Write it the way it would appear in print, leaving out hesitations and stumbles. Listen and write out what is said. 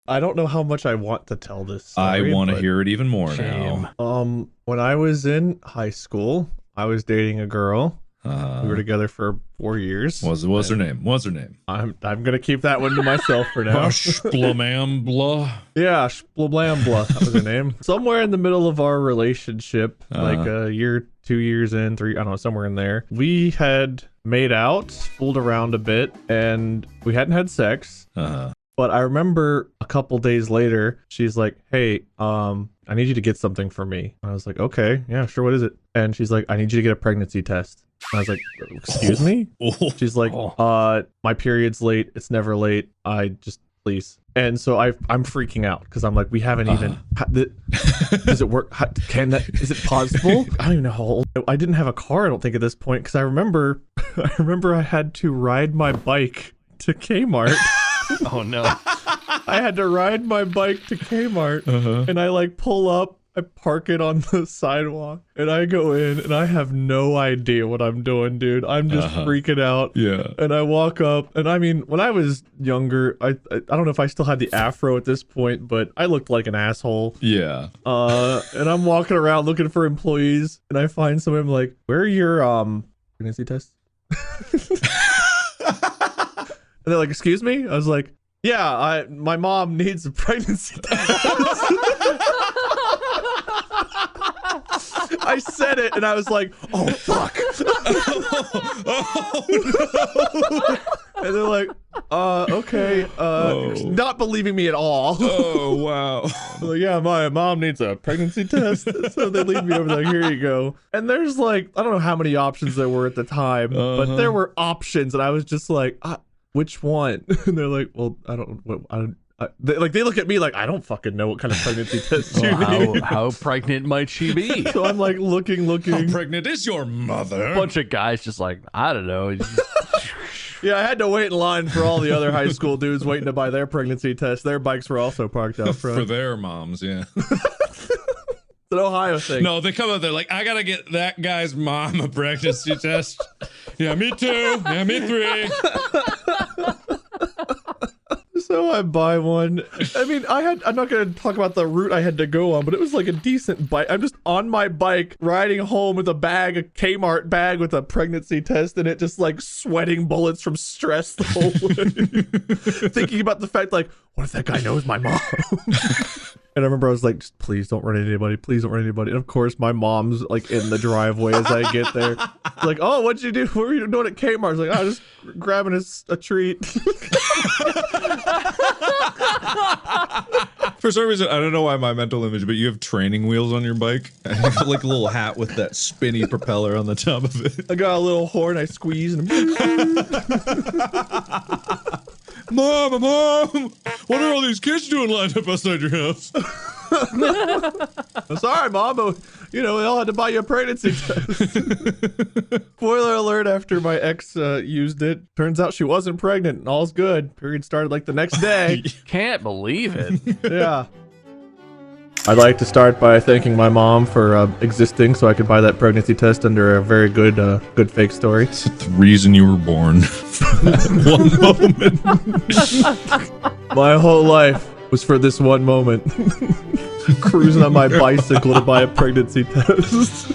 I don't know how much I want to tell this story. I want to hear it even more now. When I was in high school, I was dating a girl. We were together for 4 years. What's her name? What's her name? I'm gonna keep that one to myself for now. Splamambla. Yeah, Splblambla. That was her name. Somewhere in the middle of our relationship, like a year, 2 years in, 3, I don't know, somewhere in there, we had made out, fooled around a bit, and we hadn't had sex. But I remember a couple days later, she's like, "Hey, I need you to get something for me." I was like, "Okay, yeah, sure. What is it?" And she's like, "I need you to get a pregnancy test." And I was like, "Excuse me?" She's like, "My period's late. It's never late. Please." And so I'm freaking out because I'm like, we haven't even. Does it work? Is it possible? I don't even know how old. I didn't have a car. I don't think at this point because I remember I had to ride my bike to Kmart. Oh no. I had to ride my bike to Kmart and I like pull up, I park it on the sidewalk and I go in and I have no idea what I'm doing, dude. I'm just freaking out. Yeah. And I walk up and I mean, when I was younger, I don't know if I still had the afro at this point, but I looked like an asshole. Yeah. And I'm walking around looking for employees and I find someone like, "Where are your pregnancy tests?" And they're like, "Excuse me?" I was like, "Yeah, my mom needs a pregnancy test." I said it and I was like, "Oh fuck." And they're like, okay, not believing me at all. Oh wow. Like, "Yeah, my mom needs a pregnancy test." So they leave me over there. "Here you go." And there's like, I don't know how many options there were at the time, but there were options and I was just like, "Which one?" And they're like, "Well, I don't. They look at me like I don't fucking know what kind of pregnancy test you need." How pregnant might she be? So I'm like looking. How pregnant is your mother? A bunch of guys just like, I don't know. Yeah, I had to wait in line for all the other high school dudes waiting to buy their pregnancy test. Their bikes were also parked out front. For their moms, yeah. It's an Ohio thing. No, they come up there like, "I gotta get that guy's mom a pregnancy test." Yeah, me too. Yeah, me three. So I buy one. I mean, I'm not going to talk about the route I had to go on, but it was like a decent bike. I'm just on my bike riding home with a Kmart bag with a pregnancy test in it, just like sweating bullets from stress the whole way. Thinking about the fact like, what if that guy knows my mom? And I remember I was like, "Just please don't run into anybody. Please don't run into anybody." And of course, my mom's like in the driveway as I get there. Like, "Oh, what'd you do? What were you doing at Kmart?" I was like, "I was just grabbing a treat." For some reason, I don't know why my mental image, but you have training wheels on your bike. And you have like a little hat with that spinny propeller on the top of it. I got a little horn. I squeeze and Mom, what are all these kids doing lined up outside your house? "I'm sorry, Mom, but we all had to buy you a pregnancy test." Spoiler alert, after my ex used it, turns out she wasn't pregnant and all's good. Period started like the next day. Can't believe it. Yeah. I'd like to start by thanking my mom for existing so I could buy that pregnancy test under a very good fake story. It's the reason you were born. One moment. My whole life was for this one moment. Cruising on my bicycle to buy a pregnancy test.